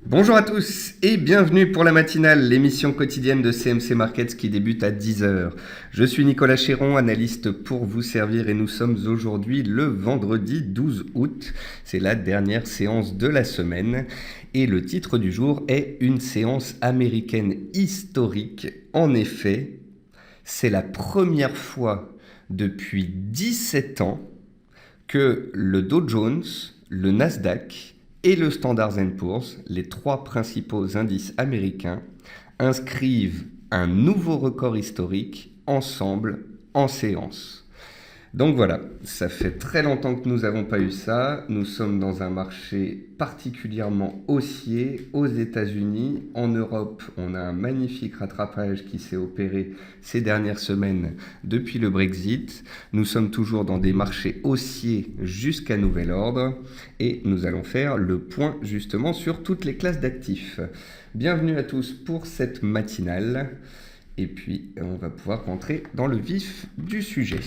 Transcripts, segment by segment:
Bonjour à tous et bienvenue pour la matinale, l'émission quotidienne de CMC Markets qui débute à 10 heures. Je suis Nicolas Chéron, analyste pour vous servir et nous sommes aujourd'hui le vendredi 12 août. C'est la dernière séance de la semaine et le titre du jour est une séance américaine historique. En effet, c'est la première fois depuis 17 ans que le Dow Jones, le Nasdaq et le Standard & Poor's, les trois principaux indices américains, inscrivent un nouveau record historique ensemble en séance. Donc voilà, ça fait très longtemps que nous n'avons pas eu ça. Nous sommes dans un marché particulièrement haussier aux États-Unis. En Europe, on a un magnifique rattrapage qui s'est opéré ces dernières semaines depuis le Brexit. Nous sommes toujours dans des marchés haussiers jusqu'à nouvel ordre et nous allons faire le point justement sur toutes les classes d'actifs. Bienvenue à tous pour cette matinale et puis on va pouvoir rentrer dans le vif du sujet.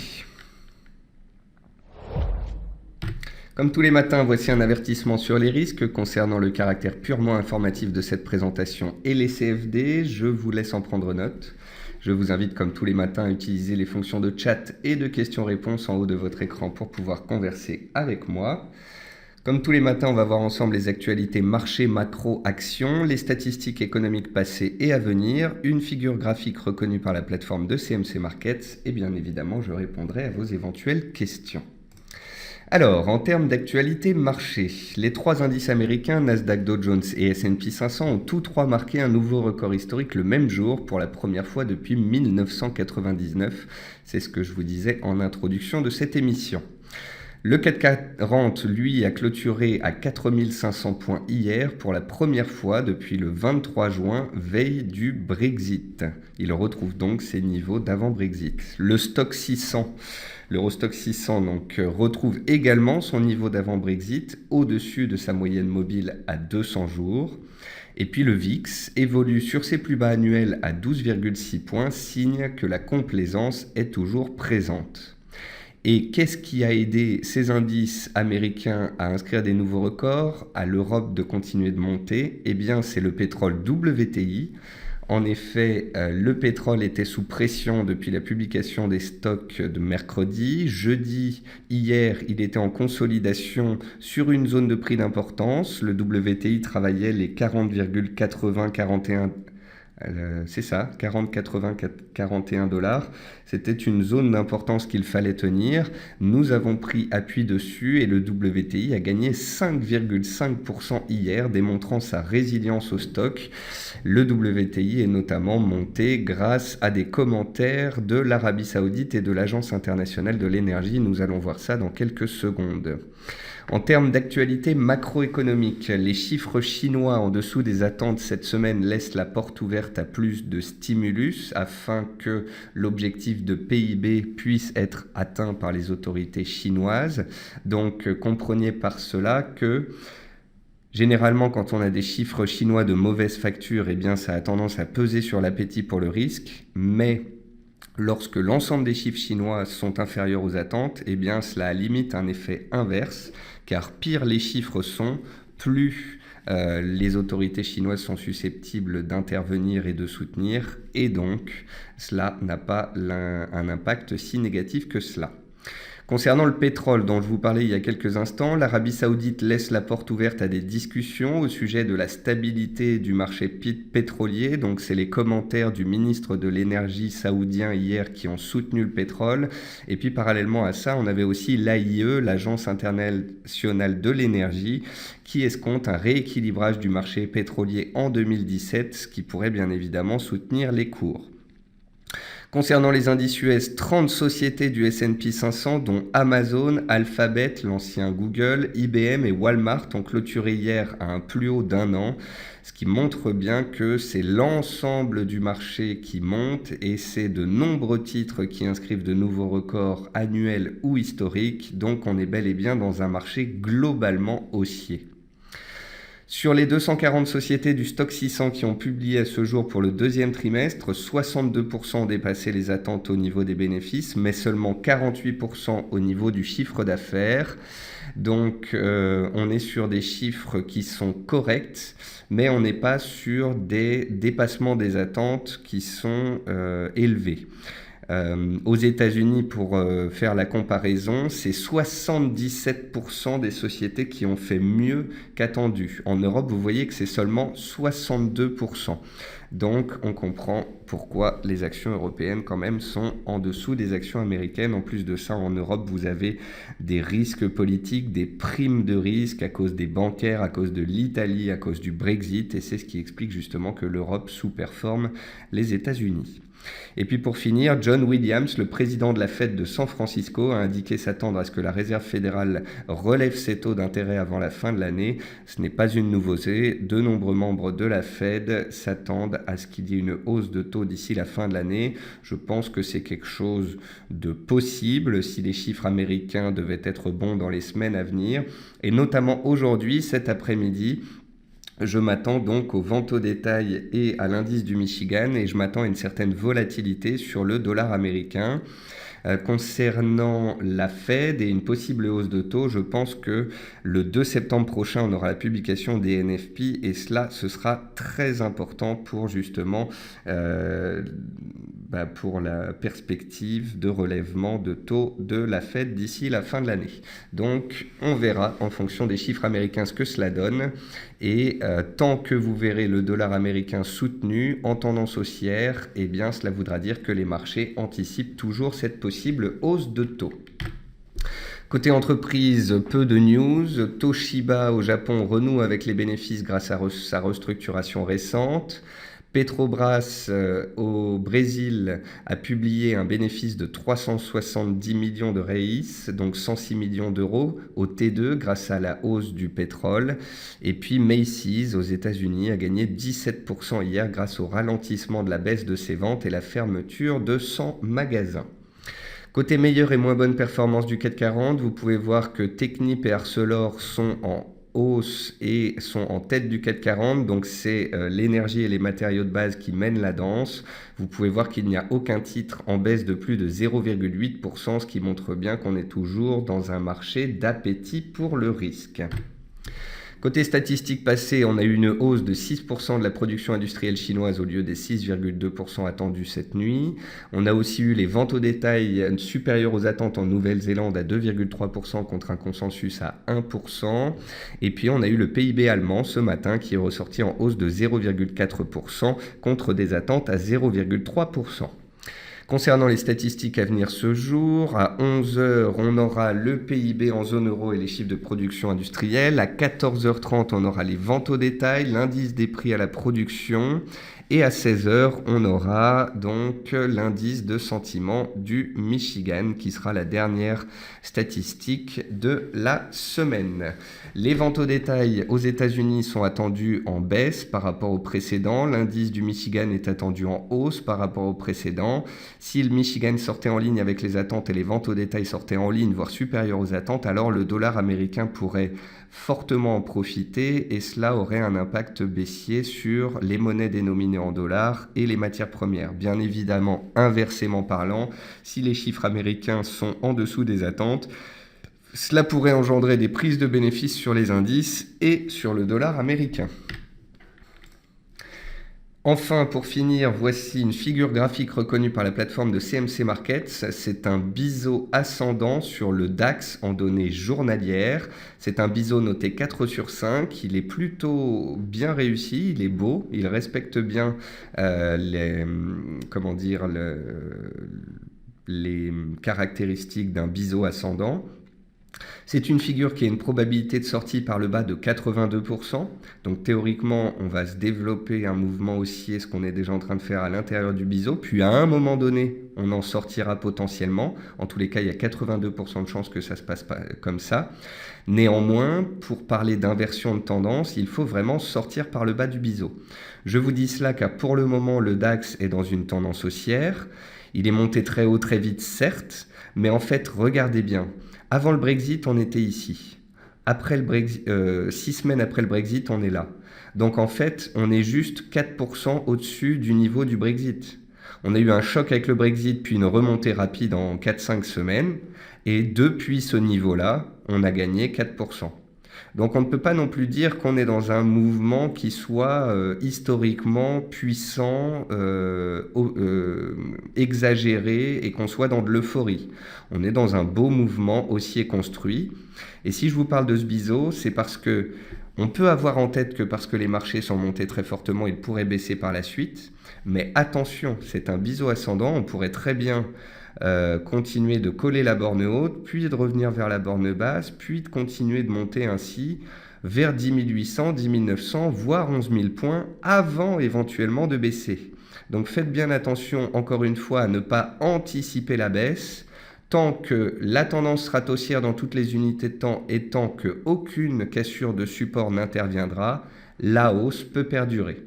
Comme tous les matins, voici un avertissement sur les risques concernant le caractère purement informatif de cette présentation et les CFD. Je vous laisse en prendre note. Je vous invite comme tous les matins à utiliser les fonctions de chat et de questions-réponses en haut de votre écran pour pouvoir converser avec moi. Comme tous les matins, on va voir ensemble les actualités marché, macro, actions, les statistiques économiques passées et à venir, une figure graphique reconnue par la plateforme de CMC Markets et bien évidemment, je répondrai à vos éventuelles questions. Alors, en termes d'actualité marché, les trois indices américains, Nasdaq, Dow Jones et S&P 500, ont tous trois marqué un nouveau record historique le même jour pour la première fois depuis 1999. C'est ce que je vous disais en introduction de cette émission. Le CAC 40, lui, a clôturé à 4500 points hier pour la première fois depuis le 23 juin, veille du Brexit. Il retrouve donc ses niveaux d'avant-Brexit. Le Stock 600, l'Eurostock 600 donc, retrouve également son niveau d'avant-Brexit au-dessus de sa moyenne mobile à 200 jours. Et puis le VIX évolue sur ses plus bas annuels à 12,6 points, signe que la complaisance est toujours présente. Et qu'est-ce qui a aidé ces indices américains à inscrire des nouveaux records, à l'Europe de continuer de monter? Eh bien, c'est le pétrole WTI. En effet, le pétrole était sous pression depuis la publication des stocks de mercredi. Jeudi, hier, il était en consolidation sur une zone de prix d'importance. Le WTI travaillait les 40,80-41. C'est ça, 40, 80, 41 dollars. C'était une zone d'importance qu'il fallait tenir. Nous avons pris appui dessus et le WTI a gagné 5,5% hier, démontrant sa résilience au stock. Le WTI est notamment monté grâce à des commentaires de l'Arabie Saoudite et de l'Agence internationale de l'énergie. Nous allons voir ça dans quelques secondes. En termes d'actualité macroéconomique, les chiffres chinois en dessous des attentes cette semaine laissent la porte ouverte à plus de stimulus afin que l'objectif de PIB puisse être atteint par les autorités chinoises. Donc comprenez par cela que généralement, quand on a des chiffres chinois de mauvaise facture, eh bien, ça a tendance à peser sur l'appétit pour le risque, mais lorsque l'ensemble des chiffres chinois sont inférieurs aux attentes, eh bien, cela limite un effet inverse, car pire les chiffres sont, plus les autorités chinoises sont susceptibles d'intervenir et de soutenir, et donc cela n'a pas un impact si négatif que cela. Concernant le pétrole dont je vous parlais il y a quelques instants, l'Arabie Saoudite laisse la porte ouverte à des discussions au sujet de la stabilité du marché pétrolier. Donc c'est les commentaires du ministre de l'énergie saoudien hier qui ont soutenu le pétrole. Et puis parallèlement à ça, on avait aussi l'AIE, l'Agence internationale de l'énergie, qui escompte un rééquilibrage du marché pétrolier en 2017, ce qui pourrait bien évidemment soutenir les cours. Concernant les indices US, 30 sociétés du S&P 500, dont Amazon, Alphabet, l'ancien Google, IBM et Walmart, ont clôturé hier à un plus haut d'un an, ce qui montre bien que c'est l'ensemble du marché qui monte et c'est de nombreux titres qui inscrivent de nouveaux records annuels ou historiques, donc on est bel et bien dans un marché globalement haussier. Sur les 240 sociétés du stock 600 qui ont publié à ce jour pour le deuxième trimestre, 62% ont dépassé les attentes au niveau des bénéfices, mais seulement 48% au niveau du chiffre d'affaires. Donc on est sur des chiffres qui sont corrects, mais on n'est pas sur des dépassements des attentes qui sont élevés. Aux États-Unis, pour faire la comparaison, c'est 77% des sociétés qui ont fait mieux qu'attendu. En Europe, vous voyez que c'est seulement 62%. Donc, on comprend pourquoi les actions européennes, quand même, sont en dessous des actions américaines. En plus de ça, en Europe, vous avez des risques politiques, des primes de risque à cause des bancaires, à cause de l'Italie, à cause du Brexit. Et c'est ce qui explique justement que l'Europe sous-performe les États-Unis. Et puis pour finir, John Williams, le président de la Fed de San Francisco, a indiqué s'attendre à ce que la Réserve fédérale relève ses taux d'intérêt avant la fin de l'année. Ce n'est pas une nouveauté. De nombreux membres de la Fed s'attendent à ce qu'il y ait une hausse de taux d'ici la fin de l'année. Je pense que c'est quelque chose de possible si les chiffres américains devaient être bons dans les semaines à venir. Et notamment aujourd'hui, cet après-midi, je m'attends donc aux ventes au détail et à l'indice du Michigan et je m'attends à une certaine volatilité sur le dollar américain. Concernant la Fed et une possible hausse de taux, je pense que le 2 septembre prochain, on aura la publication des NFP et cela, ce sera très important pour justement pour la perspective de relèvement de taux de la Fed d'ici la fin de l'année. Donc, on verra en fonction des chiffres américains ce que cela donne. Et tant que vous verrez le dollar américain soutenu en tendance haussière, eh bien, cela voudra dire que les marchés anticipent toujours cette possible hausse de taux. Côté entreprise, peu de news. Toshiba au Japon renoue avec les bénéfices grâce à sa restructuration récente. Petrobras au Brésil a publié un bénéfice de 370 millions de reais, donc 106 millions d'euros au T2 grâce à la hausse du pétrole. Et puis Macy's aux États-Unis a gagné 17% hier grâce au ralentissement de la baisse de ses ventes et la fermeture de 100 magasins. Côté meilleure et moins bonne performance du CAC 40, vous pouvez voir que Technip et Arcelor sont en hausse et sont en tête du CAC 40, donc c'est l'énergie et les matériaux de base qui mènent la danse. Vous pouvez voir qu'il n'y a aucun titre en baisse de plus de 0,8%, ce qui montre bien qu'on est toujours dans un marché d'appétit pour le risque. Côté statistiques passées, on a eu une hausse de 6% de la production industrielle chinoise au lieu des 6,2% attendus cette nuit. On a aussi eu les ventes au détail supérieures aux attentes en Nouvelle-Zélande à 2,3% contre un consensus à 1%. Et puis on a eu le PIB allemand ce matin qui est ressorti en hausse de 0,4% contre des attentes à 0,3%. Concernant les statistiques à venir ce jour, à 11h, on aura le PIB en zone euro et les chiffres de production industrielle. À 14h30, on aura les ventes au détail, l'indice des prix à la production. Et à 16h, on aura donc l'indice de sentiment du Michigan qui sera la dernière statistique de la semaine. Les ventes au détail aux États-Unis sont attendues en baisse par rapport au précédent. L'indice du Michigan est attendu en hausse par rapport au précédent. Si le Michigan sortait en ligne avec les attentes et les ventes au détail sortaient en ligne, voire supérieures aux attentes, alors le dollar américain pourrait fortement en profiter et cela aurait un impact baissier sur les monnaies dénominées en dollars et les matières premières. Bien évidemment, inversement parlant, si les chiffres américains sont en dessous des attentes, cela pourrait engendrer des prises de bénéfices sur les indices et sur le dollar américain. Enfin, pour finir, voici une figure graphique reconnue par la plateforme de CMC Markets. C'est un biseau ascendant sur le DAX en données journalières. C'est un biseau noté 4 sur 5. Il est plutôt bien réussi, il est beau, il respecte bien les caractéristiques d'un biseau ascendant. C'est une figure qui a une probabilité de sortie par le bas de 82%. Donc théoriquement, on va se développer un mouvement haussier, ce qu'on est déjà en train de faire à l'intérieur du biseau. Puis à un moment donné, on en sortira potentiellement. En tous les cas, il y a 82% de chances que ça se passe pas comme ça. Néanmoins, pour parler d'inversion de tendance, il faut vraiment sortir par le bas du biseau. Je vous dis cela car pour le moment, le DAX est dans une tendance haussière. Il est monté très haut très vite, certes, mais en fait, regardez bien. Avant le Brexit, on était ici. 6 semaines après le Brexit, on est là. Donc en fait, on est juste 4% au-dessus du niveau du Brexit. On a eu un choc avec le Brexit, puis une remontée rapide en 4-5 semaines. Et depuis ce niveau-là, on a gagné 4%. Donc on ne peut pas non plus dire qu'on est dans un mouvement qui soit historiquement puissant, exagéré et qu'on soit dans de l'euphorie. On est dans un beau mouvement haussier construit. Et si je vous parle de ce biseau, c'est parce que on peut avoir en tête que parce que les marchés sont montés très fortement, ils pourraient baisser par la suite. Mais attention, c'est un biseau ascendant, on pourrait très bien continuer de coller la borne haute, puis de revenir vers la borne basse, puis de continuer de monter ainsi vers 10 800, 10 900, voire 11 000 points, avant éventuellement de baisser. Donc faites bien attention, encore une fois, à ne pas anticiper la baisse, tant que la tendance stratosphérique dans toutes les unités de temps et tant qu'aucune cassure de support n'interviendra, la hausse peut perdurer.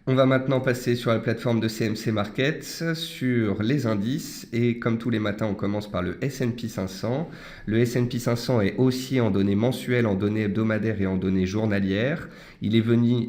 On va maintenant passer sur la plateforme de CMC Markets, sur les indices, et comme tous les matins, on commence par le S&P 500. Le S&P 500 est haussier en données mensuelles, en données hebdomadaires et en données journalières. Il est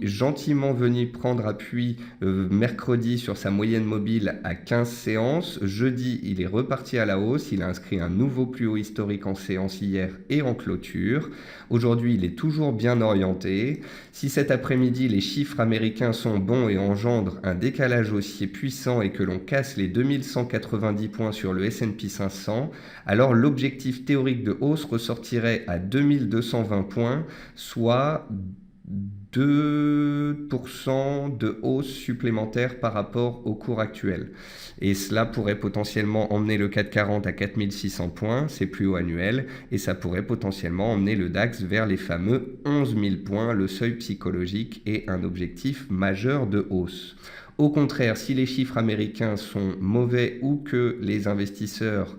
gentiment venu prendre appui mercredi sur sa moyenne mobile à 15 séances. Jeudi, il est reparti à la hausse. Il a inscrit un nouveau plus haut historique en séance hier et en clôture. Aujourd'hui, il est toujours bien orienté. Si cet après-midi, les chiffres américains sont bons et engendrent un décalage haussier puissant et que l'on casse les 2190 points sur le S&P 500, alors l'objectif théorique de hausse ressortirait à 2220 points, soit 2% de hausse supplémentaire par rapport au cours actuel. Et cela pourrait potentiellement emmener le CAC 40 à 4600 points, c'est plus haut annuel, et ça pourrait potentiellement emmener le DAX vers les fameux 11 000 points, le seuil psychologique et un objectif majeur de hausse. Au contraire, si les chiffres américains sont mauvais ou que les investisseurs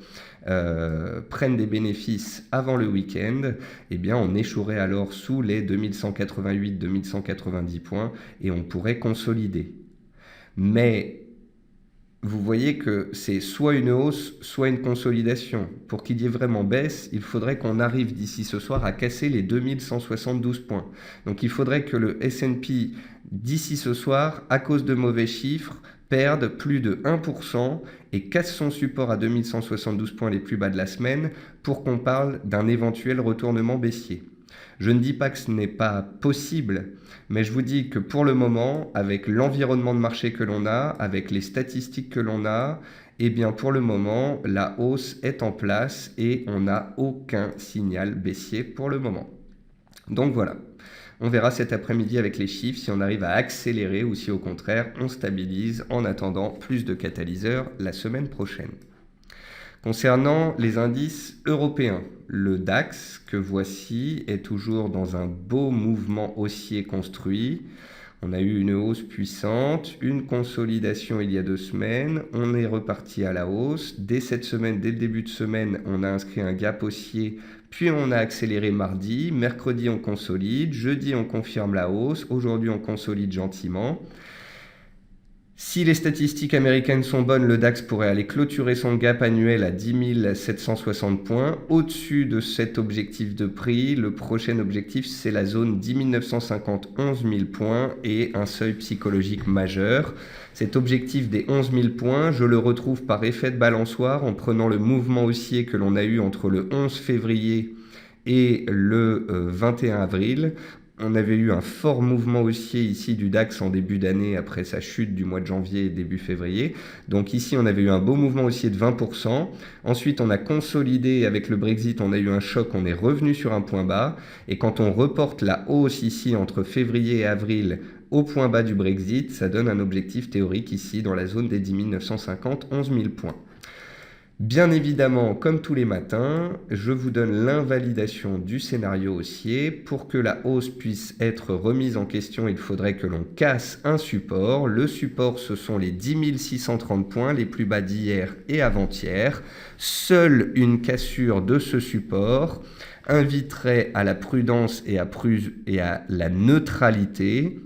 prennent des bénéfices avant le week-end, eh bien on échouerait alors sous les 2188-2190 points et on pourrait consolider. Mais vous voyez que c'est soit une hausse, soit une consolidation. Pour qu'il y ait vraiment baisse, il faudrait qu'on arrive d'ici ce soir à casser les 2172 points. Donc il faudrait que le S&P, d'ici ce soir, à cause de mauvais chiffres, perde plus de 1% et casse son support à 2172 points les plus bas de la semaine pour qu'on parle d'un éventuel retournement baissier. Je ne dis pas que ce n'est pas possible, mais je vous dis que pour le moment, avec l'environnement de marché que l'on a, avec les statistiques que l'on a, eh bien pour le moment, la hausse est en place et on n'a aucun signal baissier pour le moment. Donc voilà, on verra cet après-midi avec les chiffres si on arrive à accélérer ou si au contraire on stabilise en attendant plus de catalyseurs la semaine prochaine. Concernant les indices européens, le DAX que voici est toujours dans un beau mouvement haussier construit. On a eu une hausse puissante, une consolidation il y a 2 semaines, on est reparti à la hausse. Dès cette semaine, dès le début de semaine, on a inscrit un gap haussier, puis on a accéléré mardi. Mercredi, on consolide. Jeudi, on confirme la hausse. Aujourd'hui, on consolide gentiment. Si les statistiques américaines sont bonnes, le DAX pourrait aller clôturer son gap annuel à 10 760 points. Au-dessus de cet objectif de prix, le prochain objectif, c'est la zone 10 950, 11 000 points et un seuil psychologique majeur. Cet objectif des 11 000 points, je le retrouve par effet de balançoire en prenant le mouvement haussier que l'on a eu entre le 11 février et le 21 avril. On avait eu un fort mouvement haussier ici du DAX en début d'année après sa chute du mois de janvier et début février. Donc ici, on avait eu un beau mouvement haussier de 20%. Ensuite, on a consolidé avec le Brexit, on a eu un choc, on est revenu sur un point bas. Et quand on reporte la hausse ici entre février et avril au point bas du Brexit, ça donne un objectif théorique ici dans la zone des 10 950, 11 000 points. Bien évidemment, comme tous les matins, je vous donne l'invalidation du scénario haussier. Pour que la hausse puisse être remise en question, il faudrait que l'on casse un support. Le support, ce sont les 10 630 points, les plus bas d'hier et avant-hier. Seule une cassure de ce support inviterait à la prudence et à la neutralité.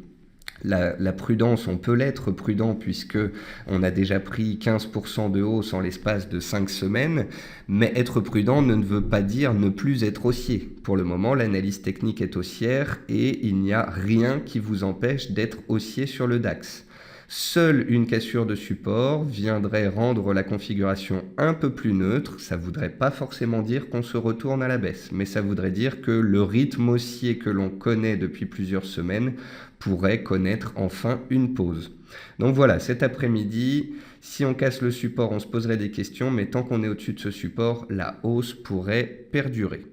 La prudence, on peut l'être prudent puisque on a déjà pris 15% de hausse en l'espace de 5 semaines, mais être prudent ne veut pas dire ne plus être haussier. Pour le moment, l'analyse technique est haussière et il n'y a rien qui vous empêche d'être haussier sur le DAX. Seule une cassure de support viendrait rendre la configuration un peu plus neutre. Ça ne voudrait pas forcément dire qu'on se retourne à la baisse, mais ça voudrait dire que le rythme haussier que l'on connaît depuis plusieurs semaines pourrait connaître enfin une pause. Donc voilà, cet après-midi, si on casse le support, on se poserait des questions, mais tant qu'on est au-dessus de ce support, la hausse pourrait perdurer.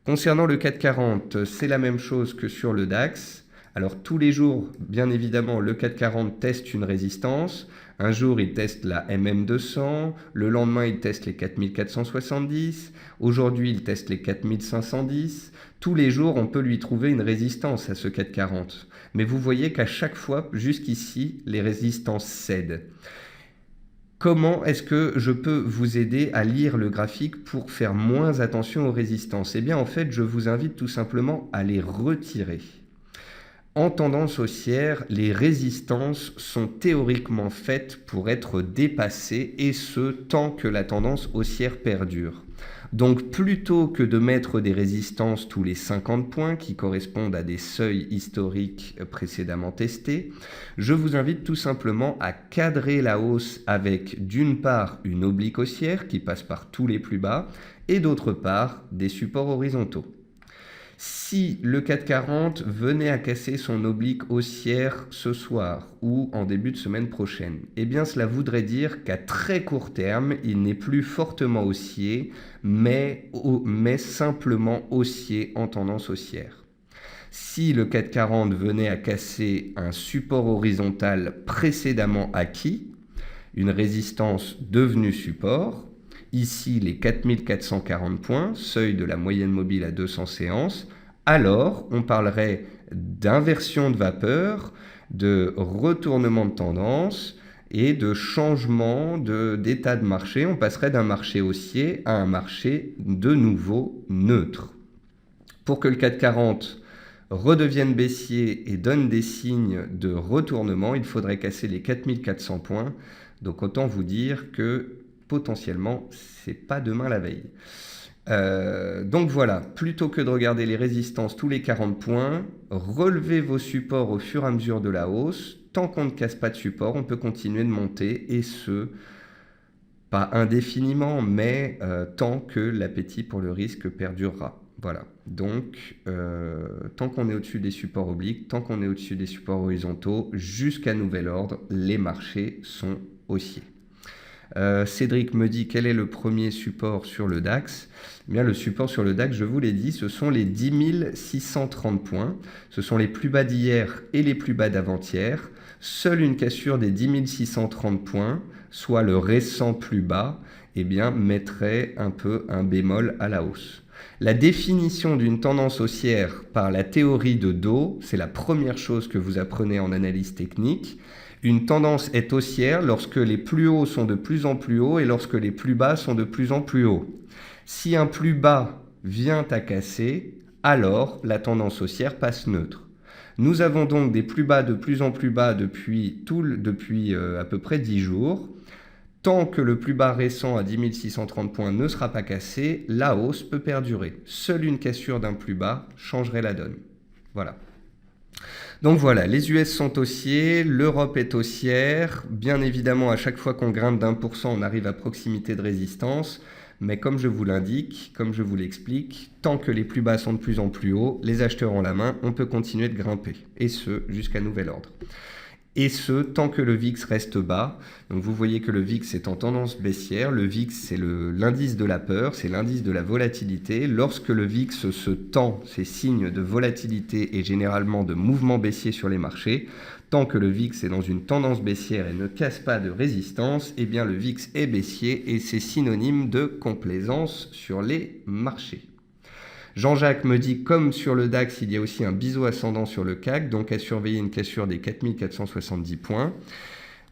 Concernant le CAC 40, c'est la même chose que sur le DAX. Alors tous les jours, bien évidemment, le CAC 40 teste une résistance. Un jour, il teste la MM200. Le lendemain, il teste les 4470. Aujourd'hui, il teste les 4510. Tous les jours, on peut lui trouver une résistance à ce CAC 40. Mais vous voyez qu'à chaque fois, jusqu'ici, les résistances cèdent. Comment est-ce que je peux vous aider à lire le graphique pour faire moins attention aux résistances? Eh bien, en fait, je vous invite tout simplement à les retirer. En tendance haussière, les résistances sont théoriquement faites pour être dépassées et ce, tant que la tendance haussière perdure. Donc plutôt que de mettre des résistances tous les 50 points qui correspondent à des seuils historiques précédemment testés, je vous invite tout simplement à cadrer la hausse avec d'une part une oblique haussière qui passe par tous les plus bas et d'autre part des supports horizontaux. Si le CAC 40 venait à casser son oblique haussière ce soir ou en début de semaine prochaine, eh bien cela voudrait dire qu'à très court terme, il n'est plus fortement haussier, mais simplement haussier en tendance haussière. Si le CAC 40 venait à casser un support horizontal précédemment acquis, une résistance devenue support, ici les 4440 points, seuil de la moyenne mobile à 200 séances, alors on parlerait d'inversion de vapeur, de retournement de tendance et de changement d'état de marché. On passerait d'un marché haussier à un marché de nouveau neutre. Pour que le CAC 40 redevienne baissier et donne des signes de retournement, il faudrait casser les 4400 points. Donc autant vous dire que potentiellement, c'est pas demain la veille. Donc voilà, plutôt que de regarder les résistances tous les 40 points, relevez vos supports au fur et à mesure de la hausse. Tant qu'on ne casse pas de support, on peut continuer de monter et ce, pas indéfiniment, mais tant que l'appétit pour le risque perdurera. Voilà, donc tant qu'on est au-dessus des supports obliques, tant qu'on est au-dessus des supports horizontaux, jusqu'à nouvel ordre, les marchés sont haussiers. Cédric me dit quel est le premier support sur le DAX. Eh bien, le support sur le DAX, je vous l'ai dit, ce sont les 10 630 points. Ce sont les plus bas d'hier et les plus bas d'avant-hier. Seule une cassure des 10 630 points, soit le récent plus bas, eh bien, mettrait un peu un bémol à la hausse. La définition d'une tendance haussière par la théorie de Dow, c'est la première chose que vous apprenez en analyse technique. Une tendance est haussière lorsque les plus hauts sont de plus en plus hauts et lorsque les plus bas sont de plus en plus hauts. Si un plus bas vient à casser, alors la tendance haussière passe neutre. Nous avons donc des plus bas de plus en plus bas depuis à peu près 10 jours. Tant que le plus bas récent à 10 630 points ne sera pas cassé, la hausse peut perdurer. Seule une cassure d'un plus bas changerait la donne. Voilà. Donc voilà, les US sont haussiers, l'Europe est haussière. Bien évidemment, à chaque fois qu'on grimpe d'1%, on arrive à proximité de résistance. Mais comme je vous l'indique, comme je vous l'explique, tant que les plus bas sont de plus en plus hauts, les acheteurs ont la main, on peut continuer de grimper. Et ce, jusqu'à nouvel ordre. Et ce, tant que le VIX reste bas. Donc vous voyez que le VIX est en tendance baissière. Le VIX, c'est l'indice de la peur, c'est l'indice de la volatilité. Lorsque le VIX se tend, c'est signe de volatilité et généralement de mouvement baissier sur les marchés. Tant que le VIX est dans une tendance baissière et ne casse pas de résistance, eh bien le VIX est baissier et c'est synonyme de complaisance sur les marchés. Jean-Jacques me dit, comme sur le DAX, il y a aussi un biseau ascendant sur le CAC, donc à surveiller une cassure des 4470 points.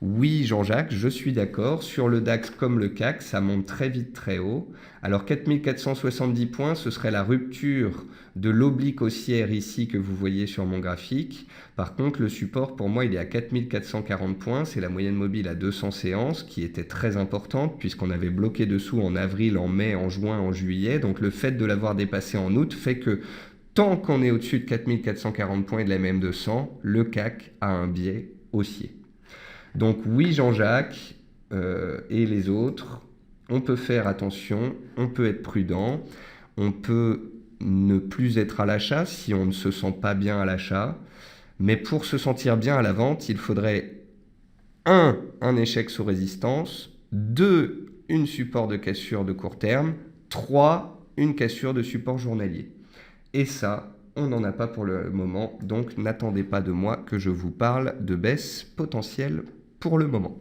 Oui, Jean-Jacques, je suis d'accord. Sur le DAX comme le CAC, ça monte très vite, très haut. Alors 4470 points, ce serait la rupture de l'oblique haussière ici que vous voyez sur mon graphique. Par contre, le support, pour moi, il est à 4440 points. C'est la moyenne mobile à 200 séances qui était très importante puisqu'on avait bloqué dessous en avril, en mai, en juin, en juillet. Donc le fait de l'avoir dépassé en août fait que tant qu'on est au-dessus de 4440 points et de la MM200, le CAC a un biais haussier. Donc oui, Jean-Jacques et les autres, on peut faire attention, on peut être prudent, on peut ne plus être à l'achat si on ne se sent pas bien à l'achat. Mais pour se sentir bien à la vente, il faudrait 1. Un échec sous résistance, 2. Une support de cassure de court terme, 3. Une cassure de support journalier. Et ça, on n'en a pas pour le moment, donc n'attendez pas de moi que je vous parle de baisse potentielle pour le moment.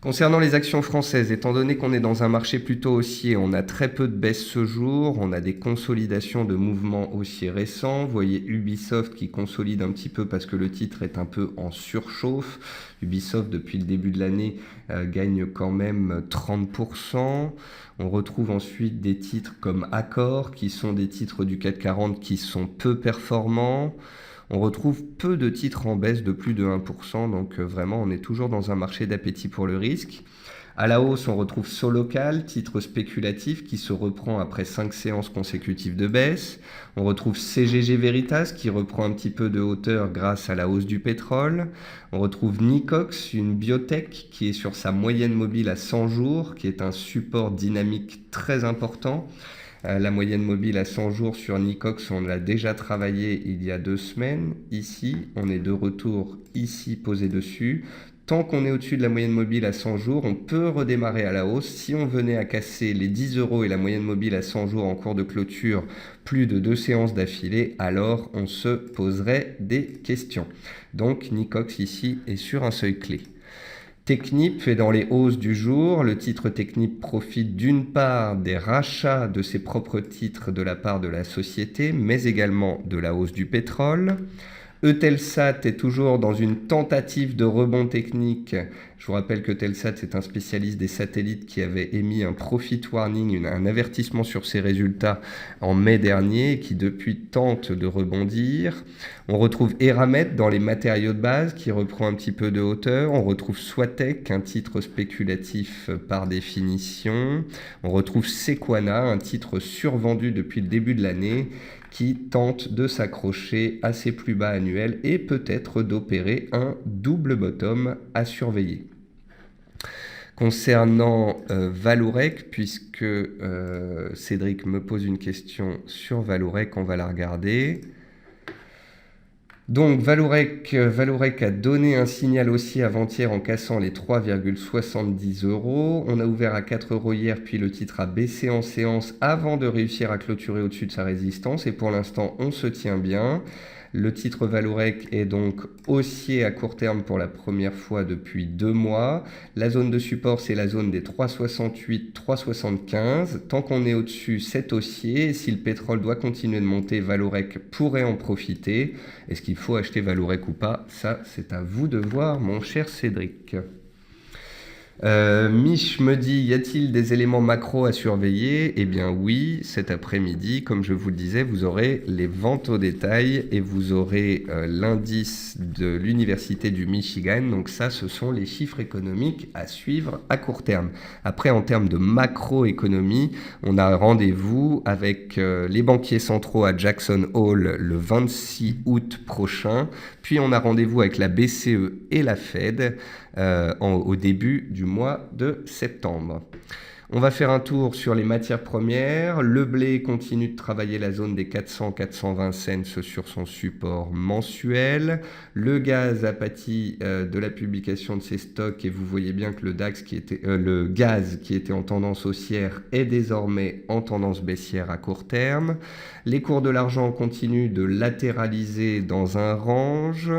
Concernant les actions françaises, étant donné qu'on est dans un marché plutôt haussier, on a très peu de baisse ce jour, on a des consolidations de mouvements haussiers récents. Vous voyez Ubisoft qui consolide un petit peu parce que le titre est un peu en surchauffe. Ubisoft, depuis le début de l'année, gagne quand même 30%. On retrouve ensuite des titres comme Accor, qui sont des titres du CAC 40 qui sont peu performants. On retrouve peu de titres en baisse de plus de 1%, donc vraiment on est toujours dans un marché d'appétit pour le risque. À la hausse, on retrouve Solocal, titre spéculatif qui se reprend après 5 séances consécutives de baisse. On retrouve CGG Veritas qui reprend un petit peu de hauteur grâce à la hausse du pétrole. On retrouve Nicox, une biotech qui est sur sa moyenne mobile à 100 jours, qui est un support dynamique très important. La moyenne mobile à 100 jours sur Nicox, on l'a déjà travaillé il y a 2 semaines. Ici, on est de retour ici posé dessus. Tant qu'on est au-dessus de la moyenne mobile à 100 jours, on peut redémarrer à la hausse. Si on venait à casser les 10 € et la moyenne mobile à 100 jours en cours de clôture, plus de 2 séances d'affilée, alors on se poserait des questions. Donc Nicox ici est sur un seuil clé. Technip est dans les hausses du jour. Le titre Technip profite d'une part des rachats de ses propres titres de la part de la société, mais également de la hausse du pétrole. Eutelsat est toujours dans une tentative de rebond technique. Je vous rappelle que Eutelsat, c'est un spécialiste des satellites qui avait émis un profit warning, un avertissement sur ses résultats en mai dernier et qui depuis tente de rebondir. On retrouve Eramet dans les matériaux de base qui reprend un petit peu de hauteur. On retrouve Swatec, un titre spéculatif par définition. On retrouve Sequana, un titre survendu depuis le début de l'année qui tente de s'accrocher à ses plus bas annuels et peut-être d'opérer un double bottom à surveiller. Concernant Vallourec, puisque Cédric me pose une question sur Vallourec, on va la regarder. Donc Vallourec a donné un signal haussier avant-hier en cassant les 3,70 €. On a ouvert à 4 € hier, puis le titre a baissé en séance avant de réussir à clôturer au-dessus de sa résistance. Et pour l'instant, on se tient bien. Le titre Vallourec est donc haussier à court terme pour la première fois depuis 2 mois. La zone de support, c'est la zone des 3,68, 3,75. Tant qu'on est au-dessus, c'est haussier. Et si le pétrole doit continuer de monter, Vallourec pourrait en profiter. Est-ce qu'il faut acheter Vallourec ou pas? Ça, c'est à vous de voir, mon cher Cédric. Mich me dit, y a-t-il des éléments macro à surveiller? Eh bien oui, cet après-midi, comme je vous le disais, vous aurez les ventes au détail et vous aurez l'indice de l'Université du Michigan. Donc ça, ce sont les chiffres économiques à suivre à court terme. Après, en termes de macroéconomie, on a rendez-vous avec les banquiers centraux à Jackson Hole le 26 août prochain. Puis on a rendez-vous avec la BCE et la Fed au début du mois de septembre. On va faire un tour sur les matières premières. Le blé continue de travailler la zone des 400-420 cents sur son support mensuel. Le gaz a pâti de la publication de ses stocks et vous voyez bien que le gaz qui était en tendance haussière est désormais en tendance baissière à court terme. Les cours de l'argent continuent de latéraliser dans un range.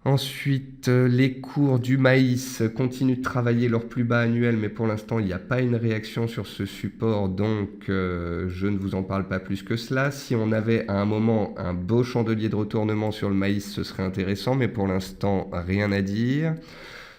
Ensuite, les cours du maïs continuent de travailler leur plus bas annuel, mais pour l'instant, il n'y a pas une réaction sur ce support, donc je ne vous en parle pas plus que cela. Si on avait à un moment un beau chandelier de retournement sur le maïs, ce serait intéressant, mais pour l'instant, rien à dire.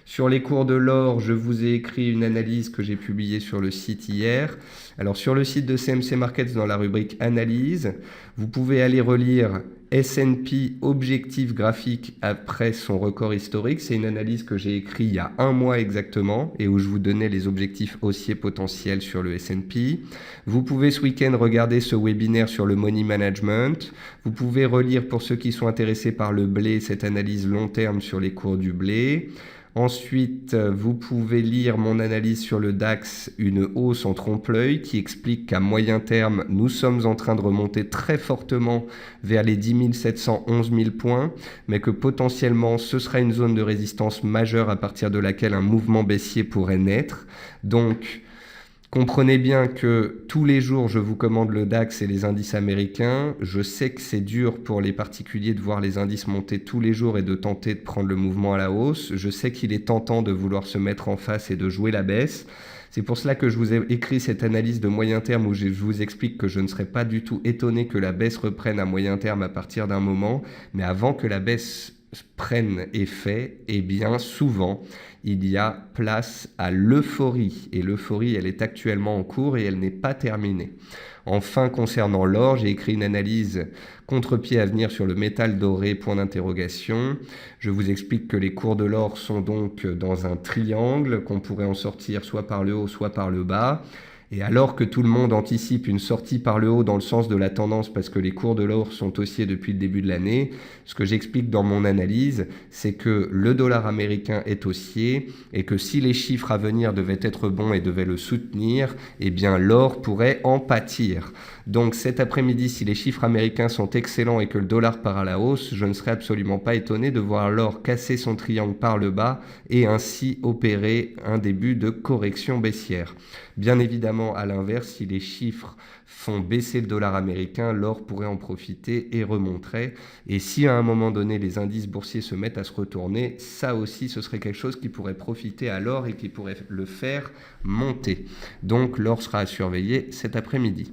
Sur les cours de l'or, je vous ai écrit une analyse que j'ai publiée sur le site hier. Alors sur le site de CMC Markets, dans la rubrique analyse, vous pouvez aller relire S&P objectif graphique après son record historique. C'est une analyse que j'ai écrite il y a un mois exactement et où je vous donnais les objectifs haussiers potentiels sur le S&P. Vous pouvez ce week-end regarder ce webinaire sur le money management. Vous pouvez relire, pour ceux qui sont intéressés par le blé, cette analyse long terme sur les cours du blé. Ensuite, vous pouvez lire mon analyse sur le DAX, une hausse en trompe-l'œil, qui explique qu'à moyen terme, nous sommes en train de remonter très fortement vers les 10 700, 11 000 points, mais que potentiellement, ce sera une zone de résistance majeure à partir de laquelle un mouvement baissier pourrait naître. Donc, comprenez bien que tous les jours, je vous commande le DAX et les indices américains. Je sais que c'est dur pour les particuliers de voir les indices monter tous les jours et de tenter de prendre le mouvement à la hausse. Je sais qu'il est tentant de vouloir se mettre en face et de jouer la baisse. C'est pour cela que je vous ai écrit cette analyse de moyen terme où je vous explique que je ne serais pas du tout étonné que la baisse reprenne à moyen terme à partir d'un moment. Mais avant que la baisse prennent effet, eh bien souvent il y a place à l'euphorie, et l'euphorie elle est actuellement en cours et elle n'est pas terminée. Enfin, concernant l'or, j'ai écrit une analyse contre-pied à venir sur le métal doré, point d'interrogation. Je vous explique que les cours de l'or sont donc dans un triangle, qu'on pourrait en sortir soit par le haut, soit par le bas. Et alors que tout le monde anticipe une sortie par le haut dans le sens de la tendance parce que les cours de l'or sont haussiers depuis le début de l'année, ce que j'explique dans mon analyse, c'est que le dollar américain est haussier et que si les chiffres à venir devaient être bons et devaient le soutenir, eh bien l'or pourrait en pâtir. Donc cet après-midi, si les chiffres américains sont excellents et que le dollar part à la hausse, je ne serais absolument pas étonné de voir l'or casser son triangle par le bas et ainsi opérer un début de correction baissière. Bien évidemment, à l'inverse, si les chiffres font baisser le dollar américain, l'or pourrait en profiter et remonterait. Et si à un moment donné, les indices boursiers se mettent à se retourner, ça aussi, ce serait quelque chose qui pourrait profiter à l'or et qui pourrait le faire monter. Donc l'or sera à surveiller cet après-midi.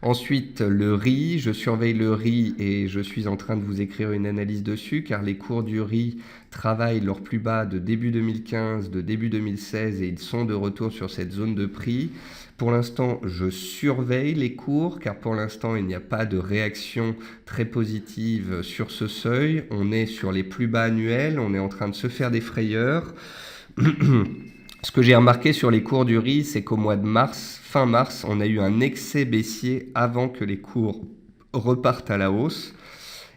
Ensuite, le riz, je surveille le riz et je suis en train de vous écrire une analyse dessus car les cours du riz travaillent leur plus bas de début 2015, de début 2016 et ils sont de retour sur cette zone de prix. Pour l'instant, je surveille les cours car pour l'instant, il n'y a pas de réaction très positive sur ce seuil. On est sur les plus bas annuels, on est en train de se faire des frayeurs. Ce que j'ai remarqué sur les cours du riz, c'est qu'au mois de mars, fin mars, on a eu un excès baissier avant que les cours repartent à la hausse.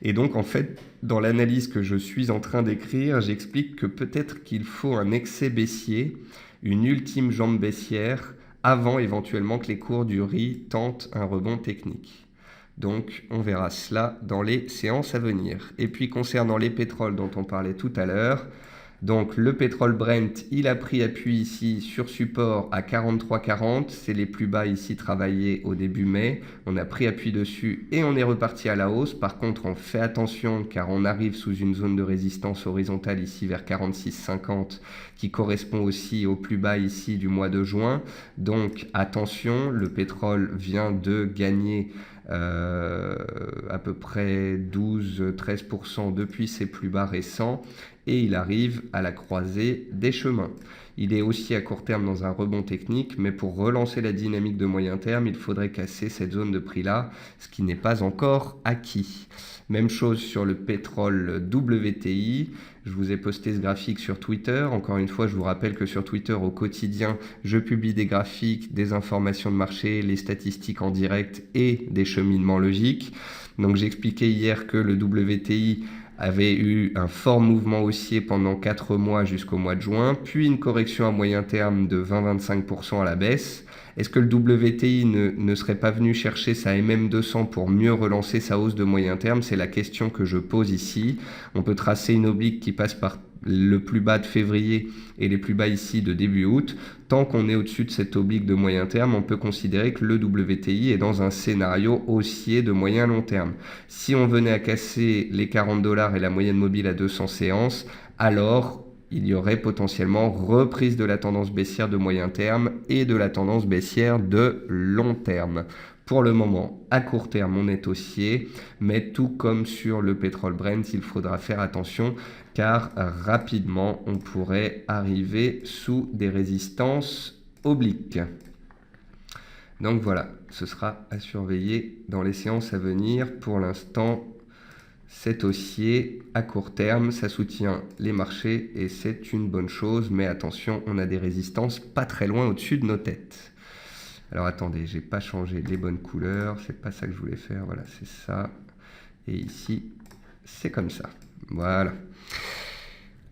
Et donc, en fait, dans l'analyse que je suis en train d'écrire, j'explique que peut-être qu'il faut un excès baissier, une ultime jambe baissière, avant éventuellement que les cours du riz tentent un rebond technique. Donc, on verra cela dans les séances à venir. Et puis, concernant les pétroles dont on parlait tout à l'heure, donc le pétrole Brent, il a pris appui ici sur support à 43,40. C'est les plus bas ici travaillés au début mai. On a pris appui dessus et on est reparti à la hausse. Par contre, on fait attention car on arrive sous une zone de résistance horizontale ici vers 46,50 qui correspond aussi au plus bas ici du mois de juin. Donc attention, le pétrole vient de gagner à peu près 12-13% depuis ses plus bas récents et il arrive à la croisée des chemins. Il est aussi à court terme dans un rebond technique, mais pour relancer la dynamique de moyen terme, il faudrait casser cette zone de prix-là, ce qui n'est pas encore acquis. Même chose sur le pétrole WTI. Je vous ai posté ce graphique sur Twitter. Encore une fois, je vous rappelle que sur Twitter, au quotidien, je publie des graphiques, des informations de marché, les statistiques en direct et des cheminements logiques. Donc j'expliquais hier que le WTI avait eu un fort mouvement haussier pendant 4 mois jusqu'au mois de juin, puis une correction à moyen terme de 20-25% à la baisse. Est-ce que le WTI ne serait pas venu chercher sa MM200 pour mieux relancer sa hausse de moyen terme? C'est la question que je pose ici. On peut tracer une oblique qui passe par le plus bas de février et les plus bas ici de début août. Tant qu'on est au-dessus de cette oblique de moyen terme, on peut considérer que le WTI est dans un scénario haussier de moyen long terme. Si on venait à casser les 40 $ et la moyenne mobile à 200 séances, alors il y aurait potentiellement reprise de la tendance baissière de moyen terme et de la tendance baissière de long terme. Pour le moment, à court terme, on est haussier, mais tout comme sur le pétrole Brent, il faudra faire attention car rapidement, on pourrait arriver sous des résistances obliques. Donc voilà, ce sera à surveiller dans les séances à venir. Pour l'instant, c'est haussier à court terme, ça soutient les marchés et c'est une bonne chose, mais attention, on a des résistances pas très loin au-dessus de nos têtes. Alors attendez, j'ai pas changé les bonnes couleurs, c'est pas ça que je voulais faire, voilà, c'est ça. Et ici, c'est comme ça. Voilà.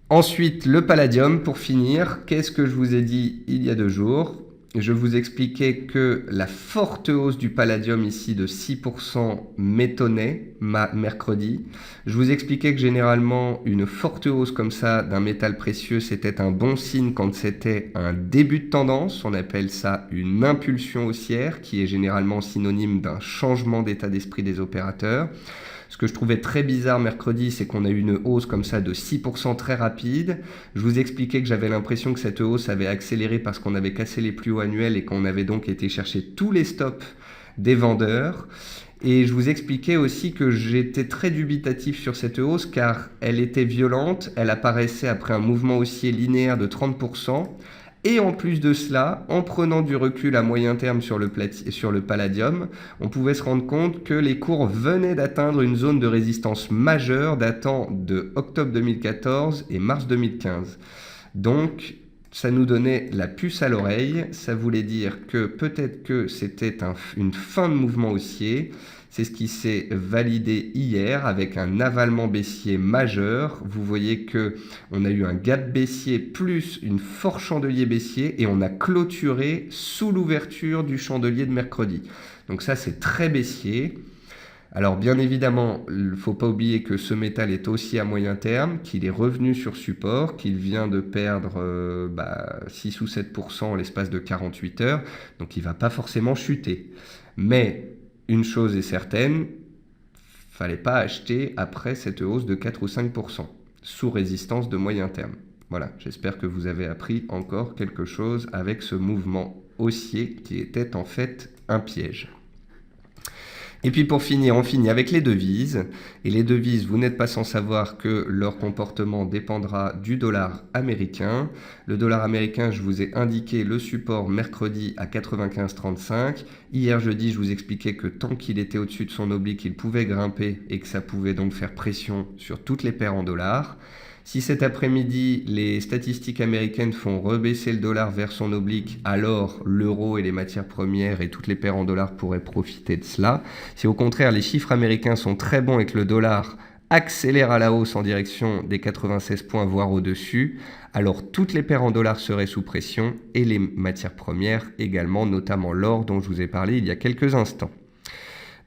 Ensuite, le palladium, pour finir. Qu'est-ce que je vous ai dit il y a 2 jours? Je vous expliquais que la forte hausse du palladium ici de 6% m'étonnait mercredi. Je vous expliquais que généralement, une forte hausse comme ça d'un métal précieux, c'était un bon signe quand c'était un début de tendance. On appelle ça une impulsion haussière, qui est généralement synonyme d'un changement d'état d'esprit des opérateurs. Ce que je trouvais très bizarre mercredi, c'est qu'on a eu une hausse comme ça de 6% très rapide. Je vous expliquais que j'avais l'impression que cette hausse avait accéléré parce qu'on avait cassé les plus hauts annuels et qu'on avait donc été chercher tous les stops des vendeurs. Et je vous expliquais aussi que j'étais très dubitatif sur cette hausse car elle était violente, elle apparaissait après un mouvement haussier linéaire de 30%. Et en plus de cela, en prenant du recul à moyen terme sur le palladium, on pouvait se rendre compte que les cours venaient d'atteindre une zone de résistance majeure datant de octobre 2014 et mars 2015. Donc, ça nous donnait la puce à l'oreille, ça voulait dire que peut-être que c'était une fin de mouvement haussier. C'est ce qui s'est validé hier avec un avalement baissier majeur. Vous voyez qu'on a eu un gap baissier plus une fort chandelier baissier et on a clôturé sous l'ouverture du chandelier de mercredi. Donc ça, c'est très baissier. Alors bien évidemment, il ne faut pas oublier que ce métal est aussi à moyen terme, qu'il est revenu sur support, qu'il vient de perdre 6 ou 7% en l'espace de 48 heures, donc il ne va pas forcément chuter. Mais une chose est certaine, il ne fallait pas acheter après cette hausse de 4 ou 5%, sous résistance de moyen terme. Voilà, j'espère que vous avez appris encore quelque chose avec ce mouvement haussier qui était en fait un piège. Et puis pour finir, on finit avec les devises. Et les devises, vous n'êtes pas sans savoir que leur comportement dépendra du dollar américain. Le dollar américain, je vous ai indiqué le support mercredi à 95,35. Hier jeudi, je vous expliquais que tant qu'il était au-dessus de son oblique, il pouvait grimper et que ça pouvait donc faire pression sur toutes les paires en dollars. Si cet après-midi, les statistiques américaines font rebaisser le dollar vers son oblique, alors l'euro et les matières premières et toutes les paires en dollars pourraient profiter de cela. Si au contraire, les chiffres américains sont très bons et que le dollar accélère à la hausse en direction des 96 points, voire au-dessus, alors toutes les paires en dollars seraient sous pression et les matières premières également, notamment l'or dont je vous ai parlé il y a quelques instants.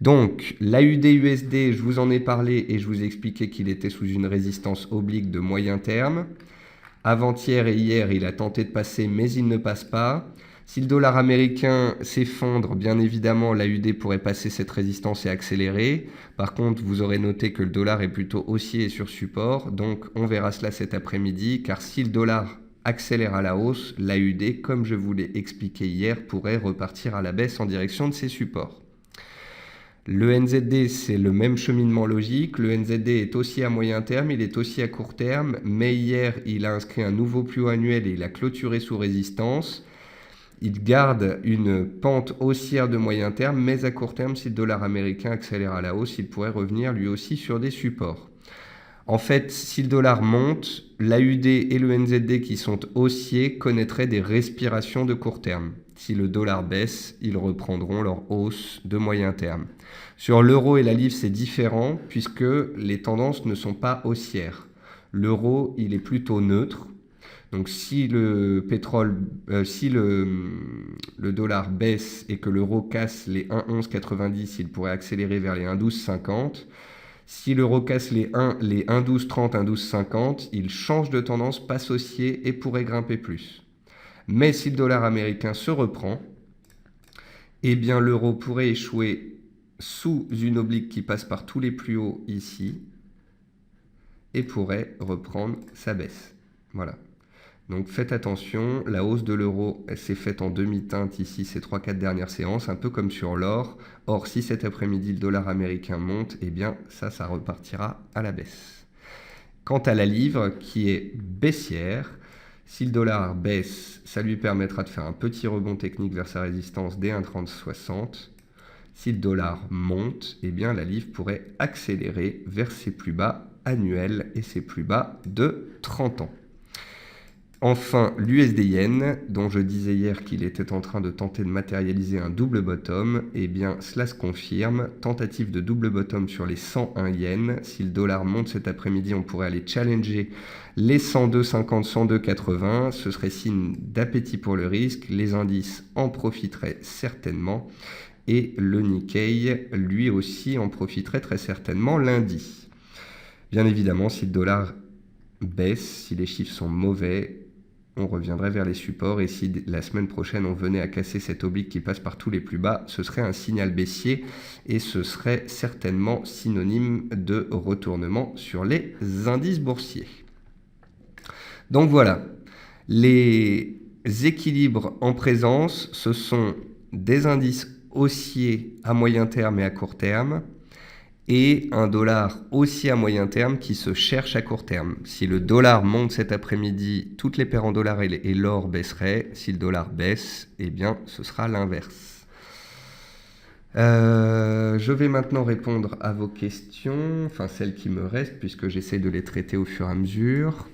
Donc, l'AUD-USD, je vous en ai parlé et je vous ai expliqué qu'il était sous une résistance oblique de moyen terme. Avant-hier et hier, il a tenté de passer, mais il ne passe pas. Si le dollar américain s'effondre, bien évidemment, l'AUD pourrait passer cette résistance et accélérer. Par contre, vous aurez noté que le dollar est plutôt haussier et sur support. Donc, on verra cela cet après-midi, car si le dollar accélère à la hausse, l'AUD, comme je vous l'ai expliqué hier, pourrait repartir à la baisse en direction de ses supports. Le NZD, c'est le même cheminement logique. Le NZD est aussi à moyen terme, il est aussi à court terme, mais hier, il a inscrit un nouveau plus haut annuel et il a clôturé sous résistance. Il garde une pente haussière de moyen terme, mais à court terme, si le dollar américain accélère à la hausse, il pourrait revenir lui aussi sur des supports. En fait, si le dollar monte, l'AUD et le NZD qui sont haussiers connaîtraient des respirations de court terme. Si le dollar baisse, ils reprendront leur hausse de moyen terme. Sur l'euro et la livre, c'est différent puisque les tendances ne sont pas haussières. L'euro, il est plutôt neutre. Donc si le dollar baisse et que l'euro casse les 1,1190, il pourrait accélérer vers les 1,1250. Si l'euro casse les 1,1230, 1,1250, il change de tendance, passe haussier et pourrait grimper plus. Mais si le dollar américain se reprend, eh bien l'euro pourrait échouer sous une oblique qui passe par tous les plus hauts ici et pourrait reprendre sa baisse. Voilà. Donc faites attention, la hausse de l'euro s'est faite en demi-teinte ici ces 3-4 dernières séances, un peu comme sur l'or. Or, si cet après-midi le dollar américain monte, eh bien ça repartira à la baisse. Quant à la livre, qui est baissière, si le dollar baisse, ça lui permettra de faire un petit rebond technique vers sa résistance des 1,3060. Si le dollar monte, eh bien la livre pourrait accélérer vers ses plus bas annuels et ses plus bas de 30 ans. Enfin, l'USD-Yen, dont je disais hier qu'il était en train de tenter de matérialiser un double bottom, eh bien cela se confirme. Tentative de double bottom sur les 101 yens. Si le dollar monte cet après-midi, on pourrait aller challenger les 102,50, 102,80. Ce serait signe d'appétit pour le risque. Les indices en profiteraient certainement. Et le Nikkei, lui aussi, en profiterait très certainement lundi. Bien évidemment, si le dollar baisse, si les chiffres sont mauvais, on reviendrait vers les supports, et si la semaine prochaine on venait à casser cette oblique qui passe par tous les plus bas, ce serait un signal baissier et ce serait certainement synonyme de retournement sur les indices boursiers. Donc voilà, les équilibres en présence, ce sont des indices haussiers à moyen terme et à court terme, et un dollar aussi à moyen terme qui se cherche à court terme. Si le dollar monte cet après-midi, toutes les paires en dollars et l'or baisseraient. Si le dollar baisse, eh bien, ce sera l'inverse. Je vais maintenant répondre à vos questions, enfin celles qui me restent, puisque j'essaie de les traiter au fur et à mesure.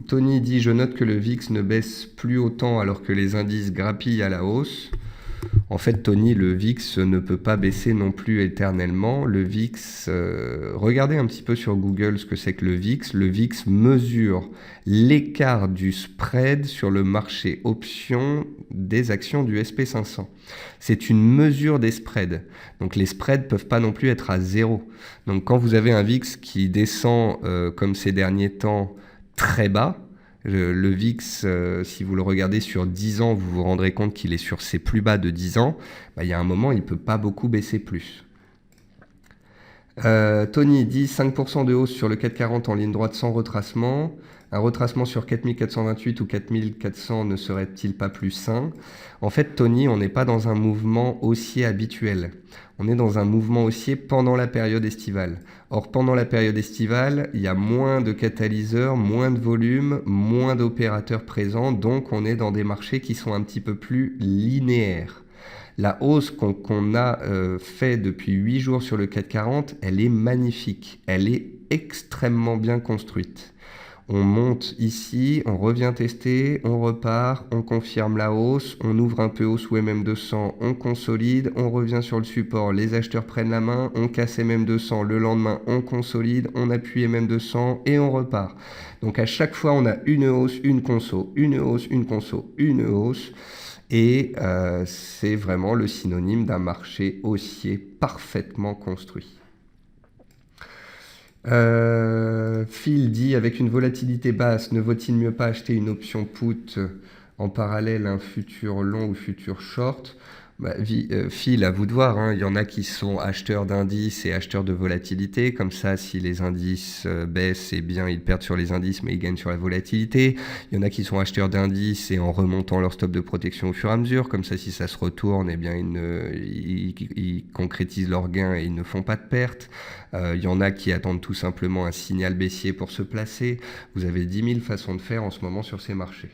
Tony dit « Je note que le VIX ne baisse plus autant alors que les indices grappillent à la hausse ». En fait, Tony, le VIX ne peut pas baisser non plus éternellement. Le VIX, regardez un petit peu sur Google ce que c'est que le VIX. Le VIX mesure l'écart du spread sur le marché option des actions du SP500. C'est une mesure des spreads. Donc les spreads ne peuvent pas non plus être à zéro. Donc quand vous avez un VIX qui descend, comme ces derniers temps, très bas, le VIX, si vous le regardez sur 10 ans, vous vous rendrez compte qu'il est sur ses plus bas de 10 ans. Il y a un moment, il ne peut pas beaucoup baisser plus. Tony dit 5% de hausse sur le 440 en ligne droite sans retracement. Un retracement sur 4428 ou 4400 ne serait-il pas plus sain? En fait, Tony, on n'est pas dans un mouvement haussier habituel. On est dans un mouvement haussier pendant la période estivale. Or, pendant la période estivale, il y a moins de catalyseurs, moins de volume, moins d'opérateurs présents, donc on est dans des marchés qui sont un petit peu plus linéaires. La hausse qu'on a fait depuis 8 jours sur le 440, elle est magnifique, elle est extrêmement bien construite. On monte ici, on revient tester, on repart, on confirme la hausse, on ouvre un peu haut sous MM200, on consolide, on revient sur le support, les acheteurs prennent la main, on casse MM200, le lendemain on consolide, on appuie MM200 et on repart. Donc à chaque fois on a une hausse, une conso, une hausse, une conso, une hausse. Et c'est vraiment le synonyme d'un marché haussier parfaitement construit. Phil dit, avec une volatilité basse, ne vaut-il mieux pas acheter une option put en parallèle un futur long ou futur short? Phil, à vous de voir, hein. Il y en a qui sont acheteurs d'indices et acheteurs de volatilité. Comme ça, si les indices baissent, eh bien, ils perdent sur les indices, mais ils gagnent sur la volatilité. Il y en a qui sont acheteurs d'indices et en remontant leur stop de protection au fur et à mesure. Comme ça, si ça se retourne, eh bien, ils concrétisent leurs gains et ils ne font pas de pertes. Il y en a qui attendent tout simplement un signal baissier pour se placer. Vous avez 10 000 façons de faire en ce moment sur ces marchés.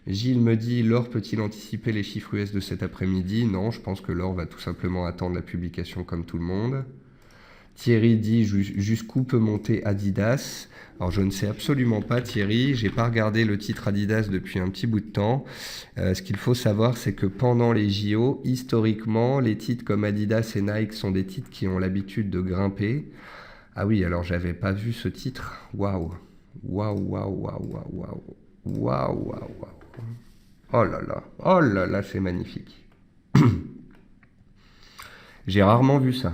Gilles me dit, l'or peut-il anticiper les chiffres US de cet après-midi? Non, je pense que l'or va tout simplement attendre la publication comme tout le monde. Thierry dit, jusqu'où peut monter Adidas? Alors je ne sais absolument pas, Thierry, j'ai pas regardé le titre Adidas depuis un petit bout de temps. Ce qu'il faut savoir, c'est que pendant les JO, historiquement, les titres comme Adidas et Nike sont des titres qui ont l'habitude de grimper. Ah oui, alors j'avais pas vu ce titre. Waouh. Waouh, waouh, waouh, waouh, waouh. Waouh, waouh, waouh. Oh là là, c'est magnifique. J'ai rarement vu ça.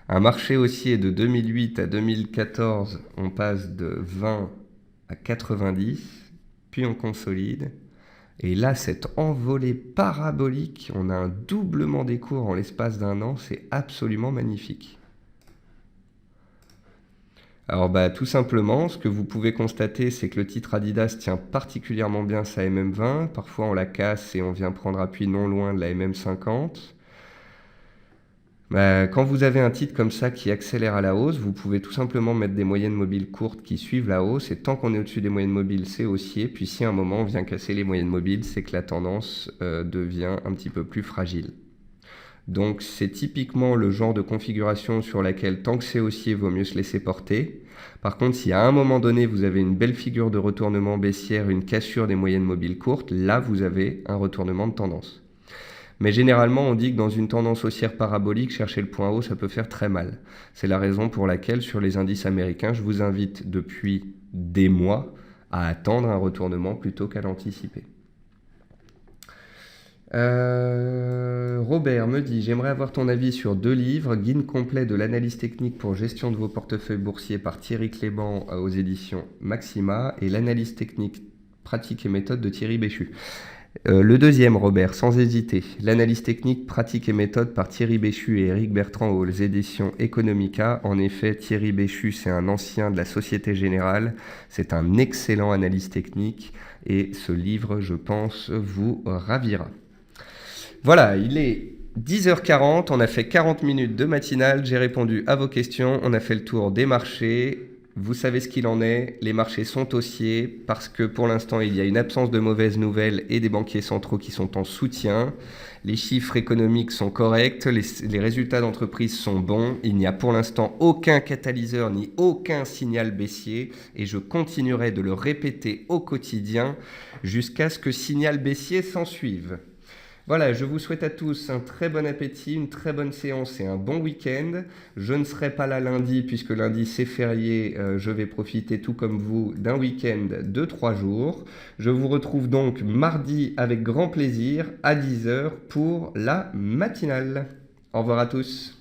Un marché haussier de 2008 à 2014, on passe de 20 à 90, puis on consolide. Et là, cette envolée parabolique, on a un doublement des cours en l'espace d'un an, c'est absolument magnifique. Alors tout simplement, ce que vous pouvez constater, c'est que le titre Adidas tient particulièrement bien sa MM20. Parfois on la casse et on vient prendre appui non loin de la MM50. Quand vous avez un titre comme ça qui accélère à la hausse, vous pouvez tout simplement mettre des moyennes mobiles courtes qui suivent la hausse, et tant qu'on est au-dessus des moyennes mobiles, c'est haussier. Puis si à un moment on vient casser les moyennes mobiles, c'est que la tendance devient un petit peu plus fragile. Donc c'est typiquement le genre de configuration sur laquelle, tant que c'est haussier, il vaut mieux se laisser porter. Par contre, si à un moment donné vous avez une belle figure de retournement baissière, une cassure des moyennes mobiles courtes, là vous avez un retournement de tendance. Mais généralement, on dit que dans une tendance haussière parabolique, chercher le point haut, ça peut faire très mal. C'est la raison pour laquelle, sur les indices américains, je vous invite depuis des mois à attendre un retournement plutôt qu'à l'anticiper. Robert me dit: j'aimerais avoir ton avis sur 2 livres, Guide complet de l'analyse technique pour gestion de vos portefeuilles boursiers par Thierry Clément aux éditions Maxima, et l'analyse technique pratique et méthode de Thierry Béchu. Le deuxième, Robert, sans hésiter. L'analyse technique, pratique et méthode par Thierry Béchu et Éric Bertrand aux éditions Economica. En effet, Thierry Béchu, c'est un ancien de la Société Générale. C'est un excellent analyste technique et ce livre, je pense, vous ravira. Voilà, il est 10h40, on a fait 40 minutes de matinale, j'ai répondu à vos questions, on a fait le tour des marchés. Vous savez ce qu'il en est, les marchés sont haussiers parce que pour l'instant il y a une absence de mauvaises nouvelles et des banquiers centraux qui sont en soutien. Les chiffres économiques sont corrects, les résultats d'entreprise sont bons, il n'y a pour l'instant aucun catalyseur ni aucun signal baissier et je continuerai de le répéter au quotidien jusqu'à ce que signal baissier s'ensuive. Voilà, je vous souhaite à tous un très bon appétit, une très bonne séance et un bon week-end. Je ne serai pas là lundi puisque lundi c'est férié. Je vais profiter tout comme vous d'un week-end de 3 jours. Je vous retrouve donc mardi avec grand plaisir à 10h pour la matinale. Au revoir à tous.